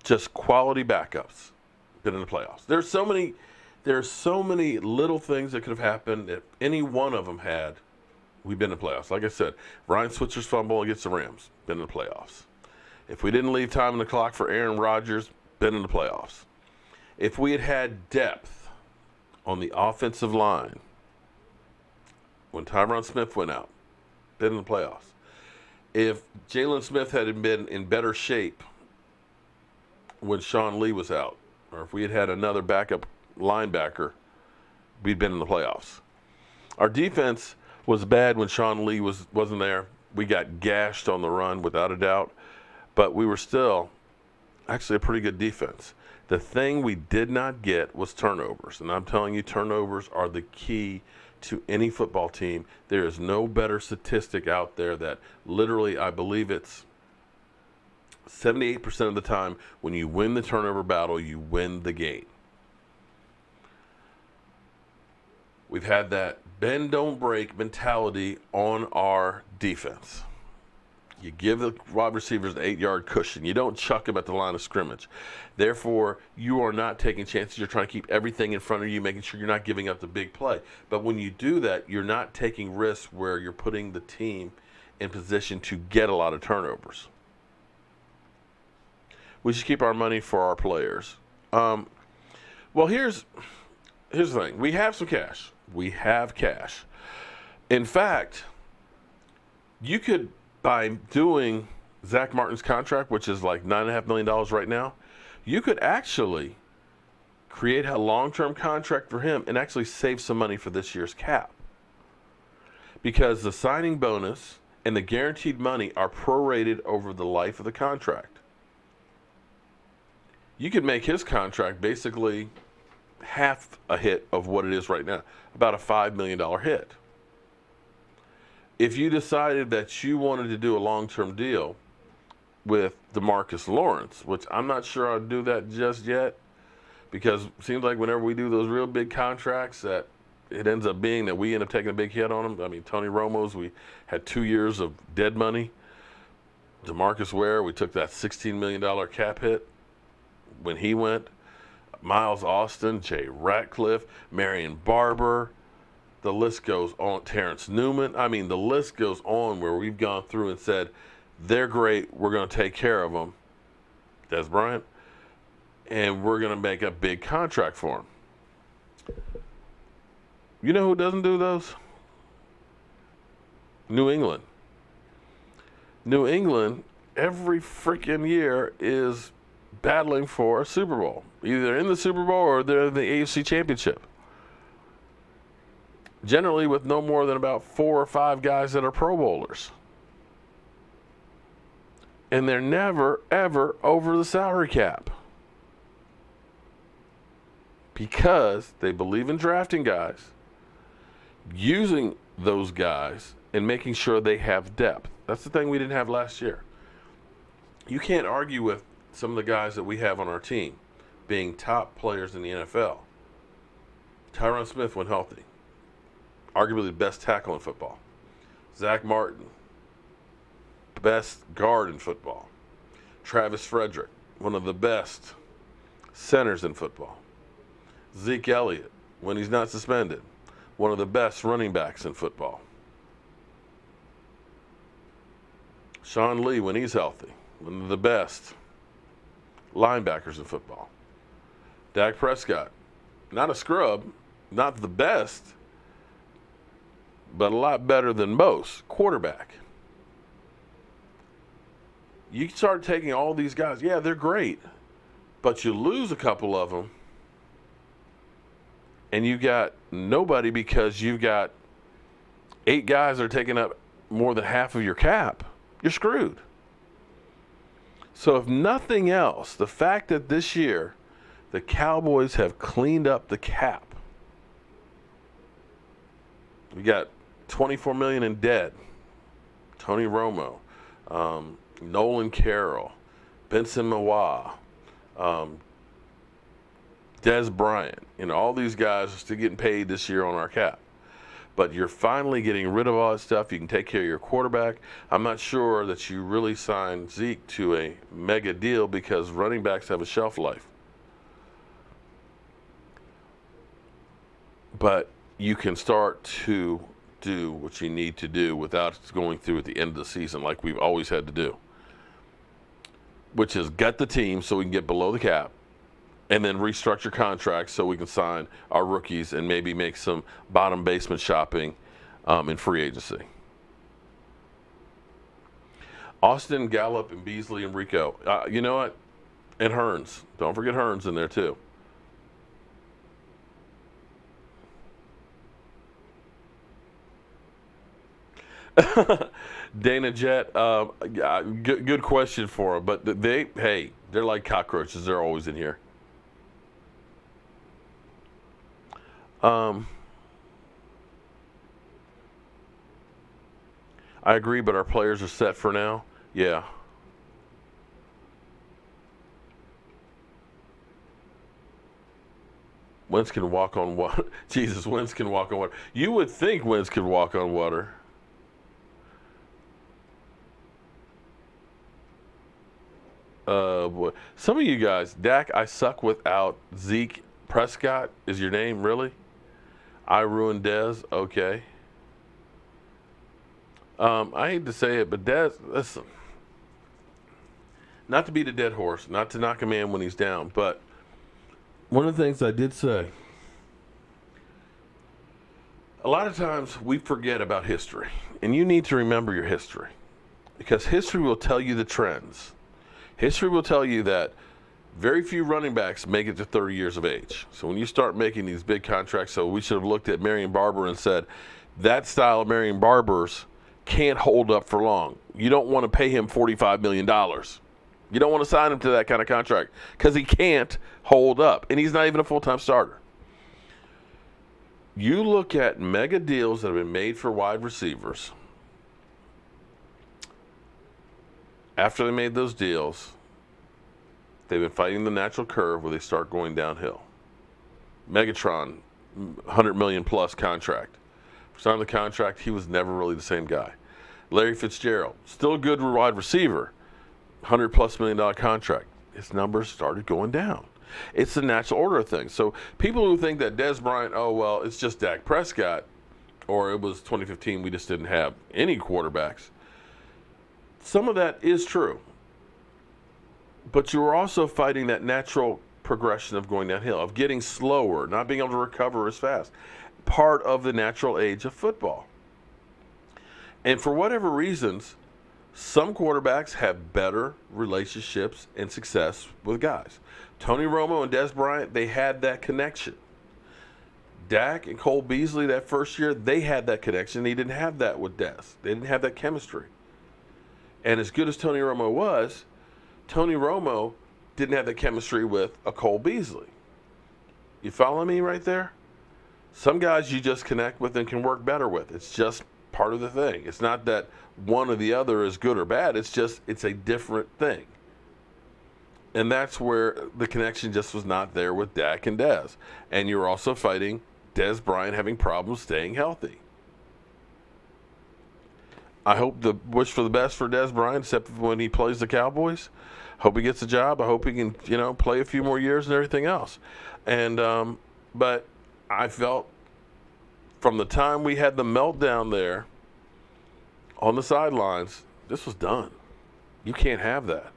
just quality backups, been in the playoffs. There's so many little things that could have happened. If any one of them had, we've been in the playoffs. Like I said, Ryan Switzer's fumble against the Rams, been in the playoffs. If we didn't leave time on the clock for Aaron Rodgers, been in the playoffs. If we had had depth on the offensive line when Tyron Smith went out, been in the playoffs. If Jalen Smith had been in better shape when Sean Lee was out, or if we had had another backup linebacker, we'd been in the playoffs. Our defense was bad when Sean Lee wasn't there. We got gashed on the run without a doubt, but we were still actually a pretty good defense. The thing we did not get was turnovers, and I'm telling you, turnovers are the key to any football team. There is no better statistic out there that literally, I believe it's 78% of the time when you win the turnover battle, you win the game. We've had that bend, don't break mentality on our defense. You give the wide receivers an 8-yard cushion. You don't chuck them at the line of scrimmage. Therefore, you are not taking chances. You're trying to keep everything in front of you, making sure you're not giving up the big play. But when you do that, you're not taking risks where you're putting the team in position to get a lot of turnovers. We should keep our money for our players. Well, here's the thing. We have some cash. We have cash. In fact, you could, by doing Zach Martin's contract, which is like $9.5 million right now, you could actually create a long-term contract for him and actually save some money for this year's cap. Because the signing bonus and the guaranteed money are prorated over the life of the contract. You could make his contract basically half a hit of what it is right now, about a $5 million hit. If you decided that you wanted to do a long-term deal with DeMarcus Lawrence, which I'm not sure I'd do that just yet, because it seems like whenever we do those real big contracts, that it ends up being that we end up taking a big hit on them. I mean, Tony Romo's, we had 2 years of dead money. DeMarcus Ware, we took that $16 million cap hit when he went. Miles Austin, Jay Ratcliffe, Marion Barber, the list goes on. Terrence Newman. I mean, the list goes on where we've gone through and said, they're great, we're going to take care of them. Des Bryant. And we're going to make a big contract for him. You know who doesn't do those? New England. New England, every freaking year, is battling for a Super Bowl. Either in the Super Bowl or they're in the AFC Championship. Generally with no more than about 4 or 5 guys that are Pro Bowlers. And they're never, ever over the salary cap. Because they believe in drafting guys, using those guys, and making sure they have depth. That's the thing we didn't have last year. You can't argue with some of the guys that we have on our team being top players in the NFL. Tyron Smith, when healthy, arguably the best tackle in football. Zach Martin, best guard in football. Travis Frederick, one of the best centers in football. Zeke Elliott, when he's not suspended, one of the best running backs in football. Sean Lee, when he's healthy, one of the best linebackers in football. Dak Prescott, not a scrub, not the best, but a lot better than most. Quarterback. You start taking all these guys, yeah, they're great, but you lose a couple of them, and you got nobody because you've got 8 guys that are taking up more than half of your cap. You're screwed. So if nothing else, the fact that this year the Cowboys have cleaned up the cap. We got $24 million in debt. Tony Romo, Nolan Carroll, Benson Mawah, Des Bryant, all these guys are still getting paid this year on our cap. But you're finally getting rid of all that stuff. You can take care of your quarterback. I'm not sure that you really signed Zeke to a mega deal because running backs have a shelf life. But you can start to do what you need to do without going through at the end of the season like we've always had to do, which is gut the team so we can get below the cap and then restructure contracts so we can sign our rookies and maybe make some bottom basement shopping in free agency. Austin, Gallup, and Beasley and Rico. You know what? And Hearns. Don't forget Hearns in there too. Dana Jet, good question for him, but they're like cockroaches. They're always in here. I agree, but our players are set for now. Yeah. Wentz can walk on water. Jesus, Wentz can walk on water. You would think Wentz could walk on water. Boy. Some of you guys, Dak, I suck without Zeke. Prescott is your name, really? I ruined Dez. Okay. I hate to say it, but Dez, listen. Not to beat a dead horse, not to knock a man when he's down, but one of the things I did say, a lot of times we forget about history, and you need to remember your history because history will tell you the trends. History will tell you that very few running backs make it to 30 years of age. So when you start making these big contracts, so we should have looked at Marion Barber and said, that style of Marion Barber's can't hold up for long. You don't want to pay him $45 million. You don't want to sign him to that kind of contract because he can't hold up, and he's not even a full-time starter. You look at mega deals that have been made for wide receivers. After they made those deals, they've been fighting the natural curve where they start going downhill. Megatron, $100 million plus contract. Signed the contract, he was never really the same guy. Larry Fitzgerald, still a good wide receiver, $100+ million contract. His numbers started going down. It's the natural order of things. So people who think that Des Bryant, oh, well, it's just Dak Prescott, or it was 2015, we just didn't have any quarterbacks. Some of that is true. But you were also fighting that natural progression of going downhill, of getting slower, not being able to recover as fast. Part of the natural age of football. And for whatever reasons, Some quarterbacks have better relationships and success with guys. Tony Romo and Des Bryant, they had that connection. Dak and Cole Beasley that first year, they had that connection. They didn't have that with Des. They didn't have that chemistry. And as good as Tony Romo was, Tony Romo didn't have that chemistry with a Cole Beasley. You follow me right there? Some guys you just connect with and can work better with. It's just part of the thing. It's not that one or the other is good or bad. It's a different thing. And that's where the connection just was not there with Dak and Des. And you're also fighting Des Bryant having problems staying healthy. I wish for the best for Des Bryant, except when he plays the Cowboys. Hope he gets a job. I hope he can, play a few more years and everything else. And but I felt from the time we had the meltdown there on the sidelines, this was done. You can't have that.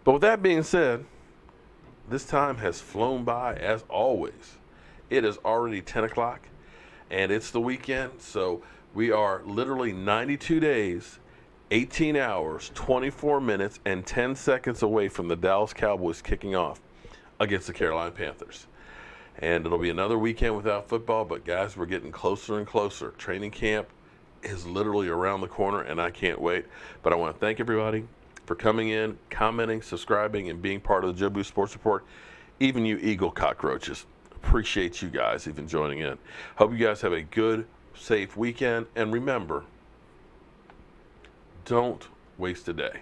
But with that being said, this time has flown by as always. It is already 10 o'clock, and it's the weekend, so we are literally 92 days, 18 hours, 24 minutes, and 10 seconds away from the Dallas Cowboys kicking off against the Carolina Panthers. And it'll be another weekend without football, but guys, we're getting closer and closer. Training camp is literally around the corner, and I can't wait. But I want to thank everybody for coming in, commenting, subscribing, and being part of the Joe Boo Sports Report. Even you Eagle cockroaches. Appreciate you guys even joining in. Hope you guys have a good, safe weekend. And remember, don't waste a day.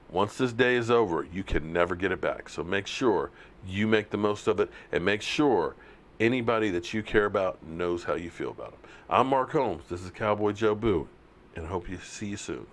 Once this day is over, you can never get it back. So make sure you make the most of it, and make sure anybody that you care about knows how you feel about them. I'm Mark Holmes. This is Cowboy Joe Boo, and I hope you see you soon.